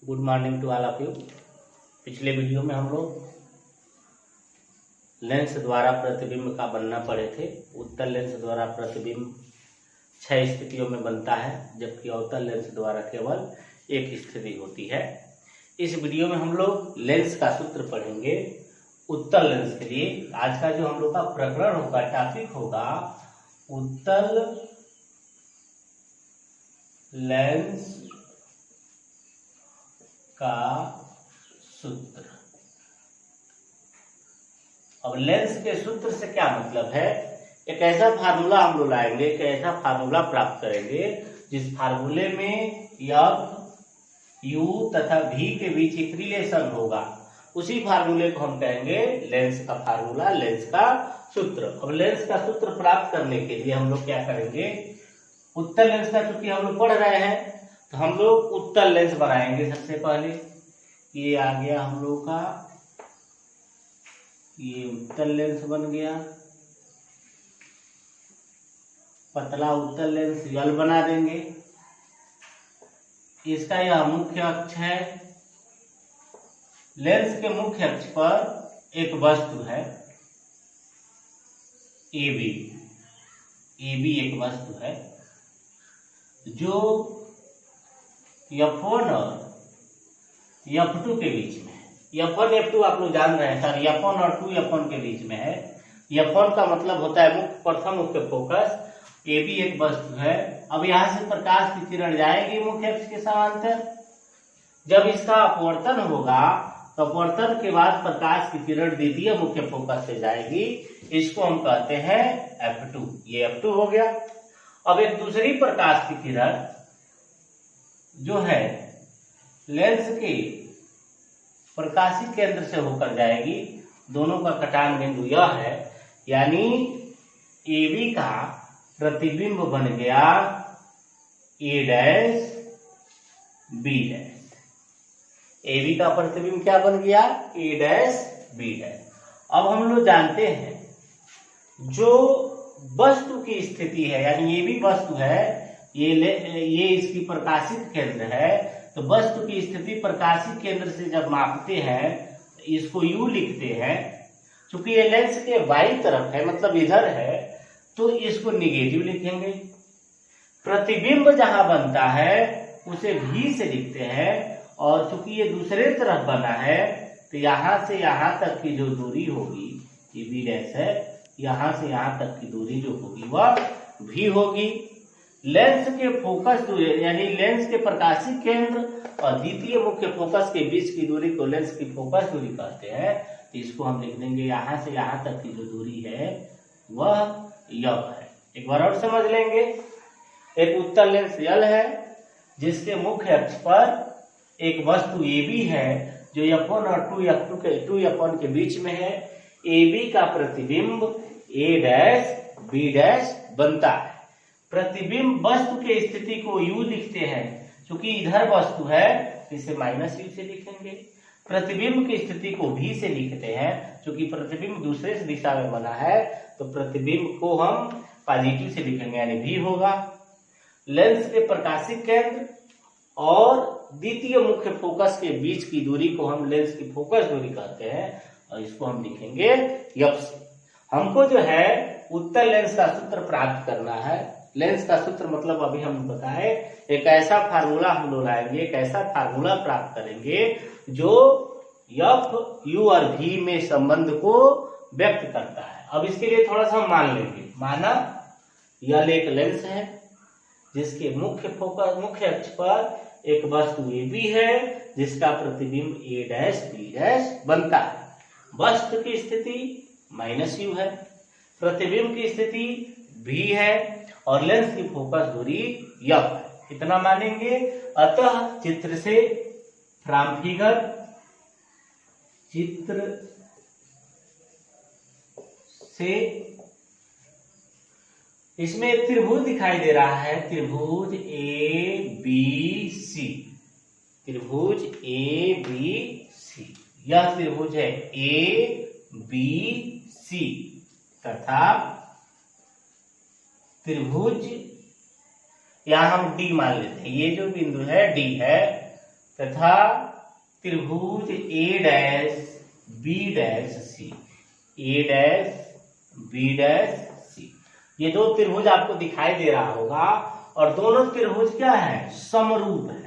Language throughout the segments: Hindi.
Good morning to all of you. पिछले वीडियो में हम लोग लेंस द्वारा प्रतिबिंब का बनना पढ़े थे। उत्तल लेंस द्वारा प्रतिबिंब 6 स्थितियों में बनता है, जबकि अवतल लेंस द्वारा केवल एक स्थिति होती है। इस वीडियो में हम लोग लेंस का सूत्र पढ़ेंगे उत्तल लेंस के लिए। आज का जो हम लोग का प्रकरण होगा, टॉपिक होगा उत्तल लेंस का सूत्र। अब लेंस के सूत्र से क्या मतलब है? एक ऐसा फार्मूला हम लोग लाएंगे, एक ऐसा फार्मूला प्राप्त करेंगे जिस फार्मूले में एफ, यू तथा वी के बीच एक रिलेशन होगा। उसी फार्मूले को हम कहेंगे लेंस का फार्मूला, लेंस का सूत्र। अब लेंस का सूत्र प्राप्त करने के लिए हम लोग क्या करेंगे? उत्तल लेंस का चूंकि हम लोग पढ़ रहे हैं तो हम लोग उत्तल लेंस बनाएंगे। सबसे पहले ये आ गया हम लोग का, ये उत्तल लेंस बन गया। पतला उत्तल लेंस यल बना देंगे। इसका यह मुख्य अक्ष है। लेंस के मुख्य अक्ष पर एक वस्तु है AB। AB एक वस्तु है जो F1 और F2 के बीच में है। F1 F2 आप लोग जान रहे हैं सर, F1 और 2F1 के बीच में है। F1 का मतलब होता है मुख्य, प्रथम मुख्य फोकस। AB एक वस्तु है। अब यहां से प्रकाश की किरण जाएगी मुख्य अक्ष के समांतर। जब इसका अपवर्तन होगा तो अपवर्तन के बाद प्रकाश की किरण द्वितीय मुख्य फोकस से जाएगी। इसको हम कहते हैं F2। ये F2 हो गया। अब एक दूसरी प्रकाश की किरण जो है लेंस के प्रकाशी केंद्र से होकर जाएगी। दोनों का कटान बिंदु यह है, यानी AB का प्रतिबिंब बन गया A dash B dash. AB का प्रतिबिंब क्या बन गया? A dash B dash. अब हम लोग जानते हैं जो वस्तु की स्थिति है, यानी ये भी वस्तु है, ये इसकी प्रकाशित केंद्र है। तो वस्तु की स्थिति प्रकाशित केंद्र से जब मापते हैं इसको U लिखते हैं। चूंकि ये लेंस के बाईं तरफ है, मतलब इधर है, तो इसको निगेटिव लिखेंगे। प्रतिबिंब जहां बनता है उसे V से लिखते हैं। और चूंकि ये दूसरे तरफ बना है तो यहां से यहां तक की जो दूरी होगी, ये B डैश है, यहां से यहां तक की दूरी जो होगी वह V होगी। लेंस के फोकस दूरी, यानी लेंस के प्रकाशी केंद्र और द्वितीय मुख्य फोकस के बीच की दूरी को लेंस की फोकस दूरी कहते हैं। तो इसको हम लिख देंगे, यहां से यहां तक की जो दूरी है वह यफ है। एक बार और समझ लेंगे। एक उत्तल लेंस यल है जिसके मुख्य अक्ष पर एक वस्तु AB है जो F1 और 2F1 के बीच में है। AB का प्रतिबिंब A डैश B डैश बनता है। प्रतिबिंब वस्तु के स्थिति को U लिखते हैं। क्योंकि इधर वस्तु है इसे -U से लिखेंगे। प्रतिबिंब की स्थिति को V से लिखते हैं। क्योंकि प्रतिबिंब दूसरे दिशा में बना है तो प्रतिबिंब को हम पॉजिटिव से लिखेंगे, यानी V होगा। लेंस के प्रकाशित केंद्र और द्वितीय मुख्य फोकस के बीच की दूरी को हम लेंस की फोकस दूरी कहते हैं और इसको हम लिखेंगे F से। हमको जो है उत्तल लेंस का सूत्र प्राप्त करना है। लेंस का सूत्र मतलब अभी हम बताए, एक ऐसा फार्मूला हम लोग लाएंगे, एक ऐसा फार्मूला प्राप्त करेंगे जो F, U और V में संबंध को व्यक्त करता है। अब इसके लिए थोड़ा सा मान लेंगे। माना यह एक लेंस है जिसके मुख्य अक्ष पर एक वस्तु AB है जिसका प्रतिबिंब A डैश B डैश बनता है। वस्तु की स्थिति -U है, प्रतिबिंब की स्थिति V है और लेंस की फोकस दूरी F है। इतना मानेंगे। अतः चित्र से, फ्रॉम फिगर, चित्र से इसमें एक त्रिभुज दिखाई दे रहा है, त्रिभुज ABC। त्रिभुज ABC, यह त्रिभुज है ABC तथा त्रिभुज, यहां हम D मान लेते हैं। ये जो बिंदु है D है तथा त्रिभुज A dash B dash C, A dash B dash सी, ये दो त्रिभुज आपको दिखाई दे रहा होगा और दोनों त्रिभुज क्या है, समरूप है।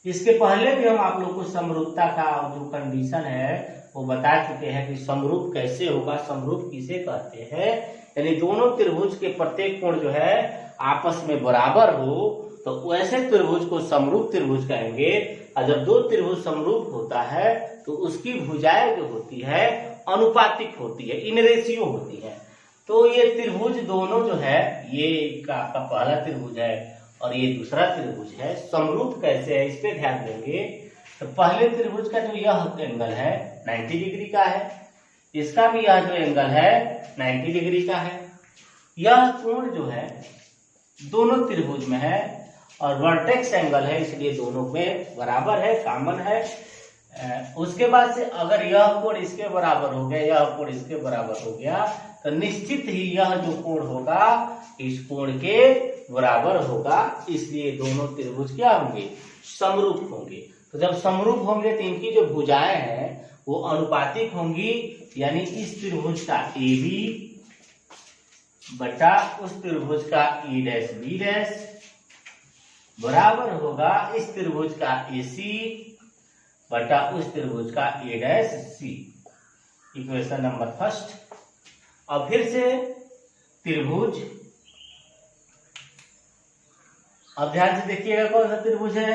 इसके पहले भी हम आप लोग को समरूपता का जो कंडीशन है वो बता चुके हैं कि समरूप कैसे होगा, समरूप किसे कहते हैं, यानी दोनों त्रिभुज के प्रत्येक कोण जो है आपस में बराबर हो तो वैसे त्रिभुज को समरूप त्रिभुज कहेंगे। और जब दो त्रिभुज समरूप होता है तो उसकी भुजाएं जो होती है अनुपातिक होती है, इन रेशियो होती है। तो ये त्रिभुज दोनों जो है, ये आपका पहला त्रिभुज है और ये दूसरा त्रिभुज है, समरूप कैसे है इस पे ध्यान देंगे। तो पहले त्रिभुज का जो यह एंगल है 90 डिग्री का है, इसका भी यह जो एंगल है 90 डिग्री का है। यह कोण जो है दोनों त्रिभुज में है और वर्टेक्स एंगल है, इसलिए दोनों में बराबर है, कॉमन है। उसके बाद से अगर यह कोण इसके बराबर हो गया, यह कोण इसके बराबर हो गया तो निश्चित ही यह जो कोण होगा इस कोण के बराबर होगा, इसलिए दोनों त्रिभुज क्या होंगे, समरूप होंगे। तो जब समरूप होंगे तो इनकी जो भुजाएं हैं वो अनुपातिक होंगी, यानी इस त्रिभुज का ए बी बटा उस त्रिभुज का ए डैश बी डैश बराबर होगा इस त्रिभुज का ए सी बटा उस त्रिभुज का A dash C. Equation number first. अब फिर से त्रिभुज, अब ध्यान से देखिएगा कौन सा त्रिभुज है,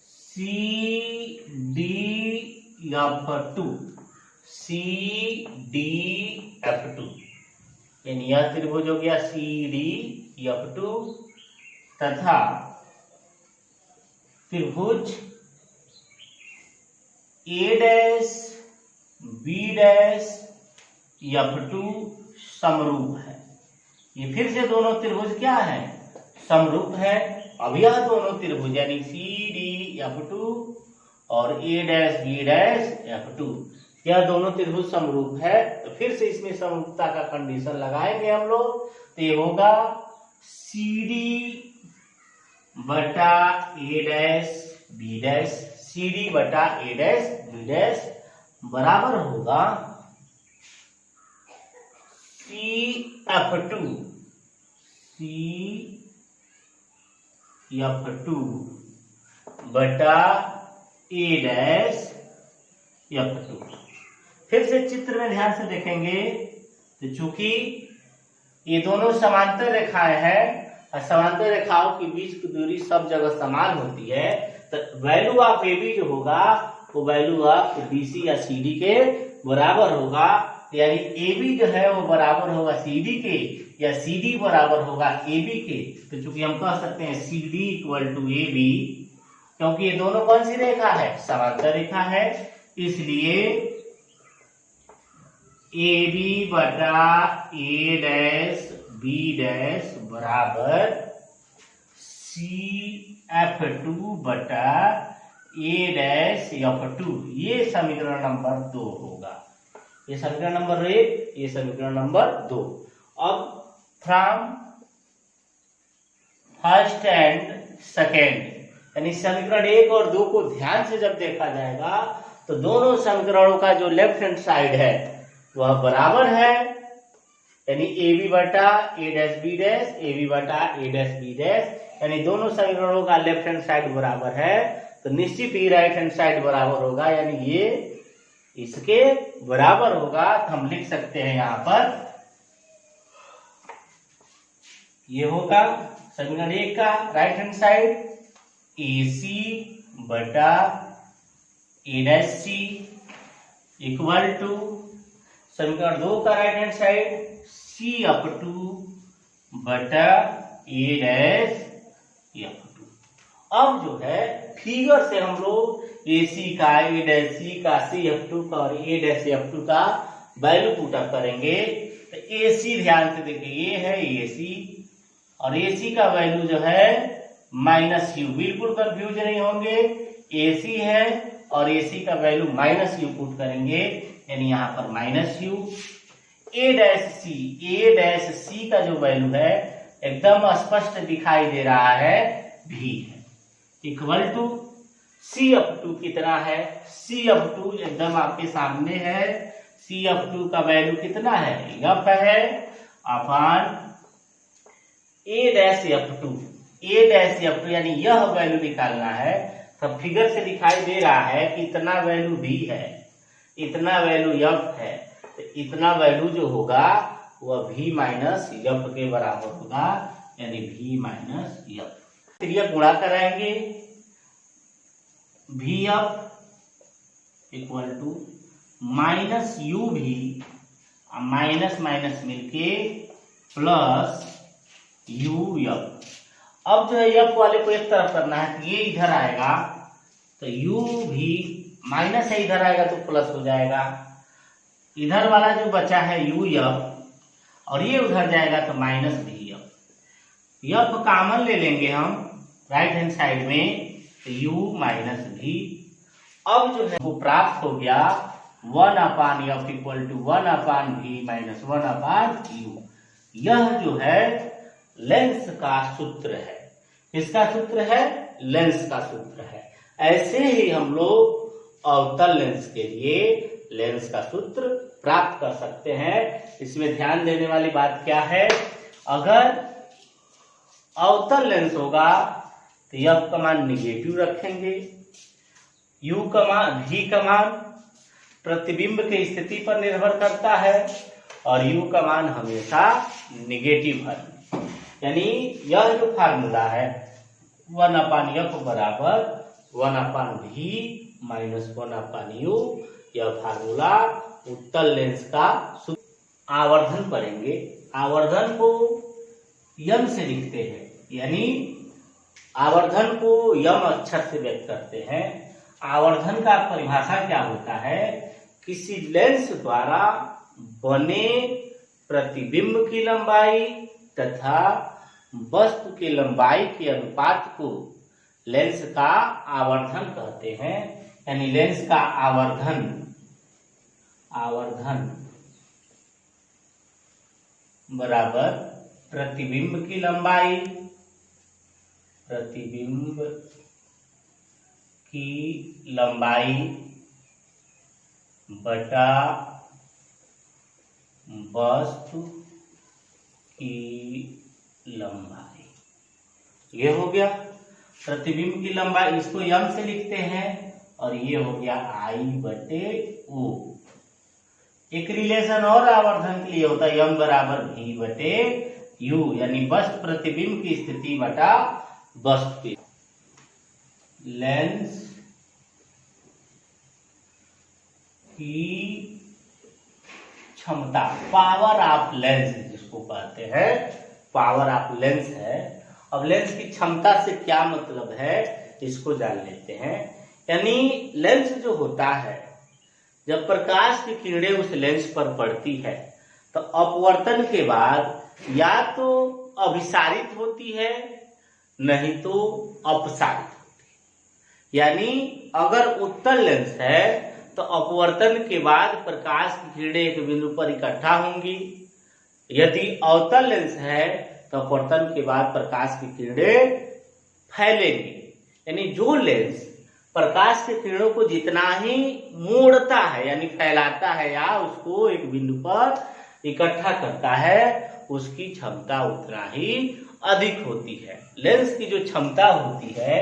C D F two, C D F two, यानी यह त्रिभुज हो गया सी डी एफ टू तथा त्रिभुज A dash B dash F two समरूप है। ये फिर से दोनों त्रिभुज क्या है, समरूप है। अब यह दोनों त्रिभुज यानी सी डी एफ टू और A dash B dash F two, यह दोनों त्रिभुज समरूप है। तो फिर से इसमें समरूपता का कंडीशन लगाएंगे हम लोग, तो ये होगा सी डी बटा A dash B dash, C D बटा ए डैश बी डैश बराबर होगा C F two, C F two बटा ए डैश एफ टू। फिर से चित्र में ध्यान से देखेंगे तो चूंकि ये दोनों समांतर रेखाएं हैं और समांतर रेखाओं के बीच की दूरी सब जगह समान होती है, तो वैल्यू ऑफ ए बी जो होगा वो वैल्यू ऑफ बी सी या सी डी के बराबर होगा। यानी ए बी जो है वो बराबर होगा सी डी के या सी डी बराबर होगा ए बी के। तो चूंकि हम कह सकते हैं C D equal to A B, क्योंकि ये दोनों कौन सी रेखा है, समांतर रेखा है, इसलिए ए बी बटा ए डैश बी डैश बराबर सी एफ टू बटा ए डैश एफ टू। ये समीकरण नंबर 2 होगा। ये समीकरण नंबर 1, ये समीकरण नंबर 2। अब फ्रॉम फर्स्ट एंड सेकेंड, यानी समीकरण 1 और 2 को ध्यान से जब देखा जाएगा तो दोनों समीकरणों का जो लेफ्ट हैंड साइड है वह बराबर है, यानी ए बी बटा A dash B dash, A B बटा ए डैश बी डैश, यानी दोनों समीकरणों का लेफ्ट हैंड साइड बराबर है। तो निश्चित ही राइट हैंड साइड बराबर होगा, यानी ये इसके बराबर होगा। तो हम लिख सकते हैं यहाँ पर ये होगा समीकरण 1 का right hand side A C बटा A dash C equal to समीकरण 2 का right hand side C F two बटा ए डैश एफ टू। अब जो है फिगर से हम लोग ए सी का, ए डैश सी का, सी एफ टू का और ए डैश एफ टू का वैल्यू पुट अप करेंगे। तो ए सी ध्यान से देखिए, ये है ए सी और ए सी का वैल्यू जो है माइनस यू, बिल्कुल कंफ्यूज नहीं होंगे, ए सी है और ए सी का वैल्यू माइनस यू पुट करेंगे, यानी यहाँ पर माइनस यू। ए डैश सी का जो वैल्यू है एकदम स्पष्ट दिखाई दे रहा है, भी है, इक्वल टू CF2 कितना है? CF2 एकदम आपके सामने है। CF2 का वैल्यू कितना है? F है अपॉन A-F2। A-F2 यानी यह वैल्यू निकालना है। तो फिगर से दिखाई दे रहा है कि इतना वैल्यू V है, इतना वैल्यू F है, तो इतना वैल्यू जो होगा वह V माइनस F के बराबर होगा, यानी V माइनस F। फिर यह गुणा कराएंगे, VF equal to minus UV, minus minus मिलके प्लस UF। अब जो है F वाले को एक तरफ करना है, तो ये इधर आएगा तो UV माइनस है, इधर आएगा तो प्लस हो जाएगा। इधर वाला जो बचा है UF और ये उधर जाएगा तो माइनस VF। F कॉमन ले लेंगे हम राइट हैंड साइड में, तो U माइनस V। अब जो है वो प्राप्त हो गया 1/F equal to 1/V minus 1/U। यह जो है लेंस का सूत्र है। किसका सूत्र है? लेंस का सूत्र है। ऐसे ही हम लोग अवतल लेंस के लिए लेंस का सूत्र प्राप्त कर सकते हैं। इसमें ध्यान देने वाली बात क्या है? अगर अवतल लेंस होगा तो F का मान निगेटिव रखेंगे, U का मान, V का मान प्रतिबिंब की स्थिति पर निर्भर करता है और U का मान हमेशा निगेटिव है। यानी यह जो फार्मूला है 1/F बराबर 1/V माइनस 1/U, यह फार्मूला उत्तल लेंस का आवर्धन पढ़ेंगे। आवर्धन को यम से लिखते हैं, यानी आवर्धन को यम अक्षर से व्यक्त करते हैं। आवर्धन का परिभाषा क्या होता है? किसी लेंस द्वारा बने प्रतिबिंब की लंबाई तथा वस्तु की लंबाई के अनुपात को लेंस का आवर्धन कहते हैं। यानी लेंस का आवर्धन बराबर प्रतिबिंब की लंबाई, प्रतिबिंब की लंबाई बटा वस्तु की लंबाई। ये हो गया प्रतिबिंब की लंबाई, इसको यम से लिखते हैं, और ये हो गया I/O। एक रिलेशन और आवर्धन के लिए होता है यम बराबर V/U, यानी वस्तु प्रतिबिंब की स्थिति बटा वस्तु की। लेंस की क्षमता, पावर ऑफ लेंस जिसको कहते हैं, पावर ऑफ लेंस है। अब लेंस की क्षमता से क्या मतलब है इसको जान लेते हैं। यानी लेंस जो होता है, जब प्रकाश की किरणें उस लेंस पर पड़ती है तो अपवर्तन के बाद या तो अभिसारित होती है, नहीं तो अपसारित होती है। यानी अगर उत्तल लेंस है तो अपवर्तन के बाद प्रकाश की किरणें एक बिंदु पर इकट्ठा होंगी। यदि अवतल लेंस है तो अपवर्तन के बाद प्रकाश की किरणें फैलेंगी। यानी जो लेंस प्रकाश की किरणों को जितना ही मोड़ता है यानी फैलाता है या उसको एक बिंदु पर इकट्ठा करता है, उसकी क्षमता उतना ही अधिक होती है। लेंस की जो क्षमता होती है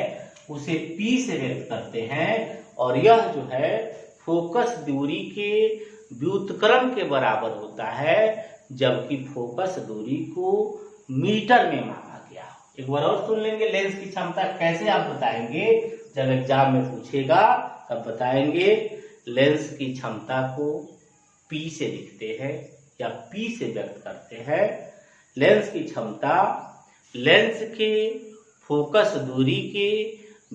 उसे P से व्यक्त करते हैं, और यह जो है फोकस दूरी के व्युत्क्रम के बराबर होता है, जबकि फोकस दूरी को मीटर में मापा गया। एक बार और सुन लेंगे, लेंस की क्षमता कैसे आप बताएंगे, जब एग्जाम में पूछेगा तब बताएंगे। लेंस की क्षमता को P से लिखते हैं या P से व्यक्त करते हैं। लेंस की क्षमता लेंस के फोकस दूरी के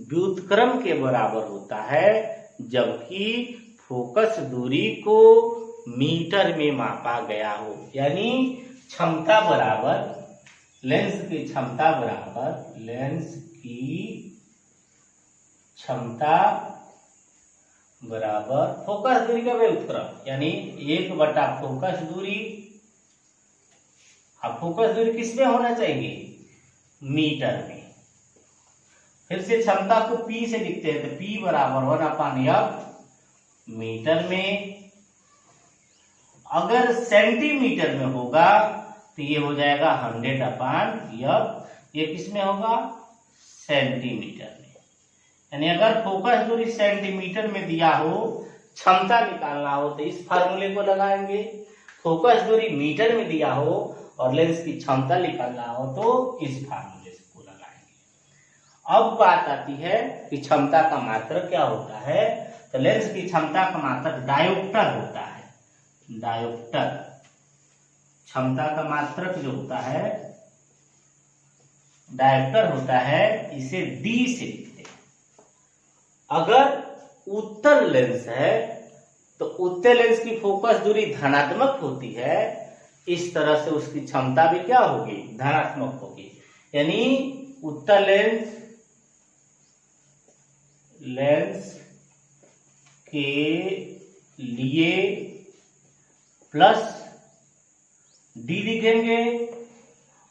व्युत्क्रम के बराबर होता है, जबकि फोकस दूरी को मीटर में मापा गया हो। यानी क्षमता बराबर लेंस की क्षमता बराबर लेंस की क्षमता बराबर फोकस दूरी का व्युत्क्रम, यानी 1 बटा फोकस दूरी। अब फोकस दूरी किसमें होना चाहिए? मीटर में। फिर से क्षमता को P से लिखते हैं, तो P बराबर 1/F मीटर में। अगर सेंटीमीटर में होगा तो ये हो जाएगा 100/F। ये किस में होगा? सेंटीमीटर में। यानी अगर फोकस दूरी सेंटीमीटर में दिया हो, क्षमता निकालना हो तो इस फार्मूले को लगाएंगे। फोकस दूरी मीटर में दिया हो और लेंस की क्षमता निकालना हो तो इस फार्मूले को लगाएंगे। अब बात आती है कि क्षमता का मात्रक क्या होता है। तो लेंस की क्षमता का मात्रक डायोप्टर होता है। डायोप्टर क्षमता का मात्रक जो होता है, डायोप्टर होता है, इसे D से लिखते हैं। अगर उत्तल लेंस है तो उत्तल लेंस की फोकस दूरी धनात्मक होती है, इस तरह से उसकी क्षमता भी क्या होगी? धनात्मक होगी। यानी उत्तल लेंस के लिए प्लस D लिखेंगे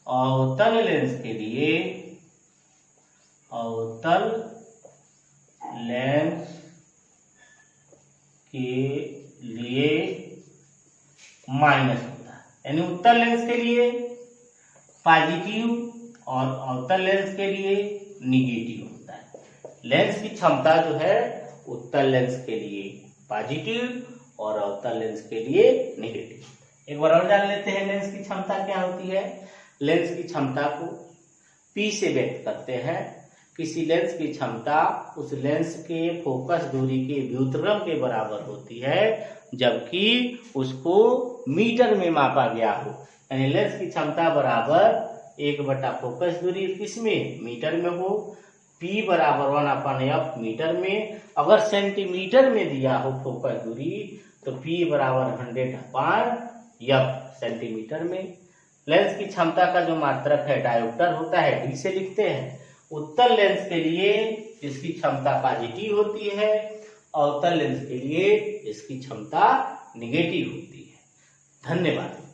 और उत्तल लेंस के लिए, और उत्तल लेंस के लिए माइनस होता है। यानी उत्तल लेंस के लिए पॉजिटिव और अवतल लेंस के लिए निगेटिव होता है। लेंस की क्षमता जो है उत्तल लेंस के लिए पॉजिटिव और अवतल लेंस के लिए नेगेटिव। एक बार और जान लेते हैं लेंस की क्षमता क्या होती है। लेंस की क्षमता को P से व्यक्त करते हैं। किसी लेंस की क्षमता उस लेंस के फोकस दूरी के व्युत्क्रम के बराबर होती है, जबकि उसको मीटर में मापा गया हो। यानी लेंस की क्षमता बराबर 1 फोकस दूरी किसमें? मीटर में हो। P बराबर 1/F मीटर में। अगर सेंटीमीटर में दिया हो फोकस दूरी तो P बराबर 100/F सेंटीमीटर में। लेंस की क्षमता का जो मात्रक है डायोप्टर होता है, D से लिखते हैं। उत्तल लेंस के लिए इसकी क्षमता पॉजिटिव होती है, अवतल लेंस के लिए इसकी क्षमता निगेटिव होती है। धन्यवाद।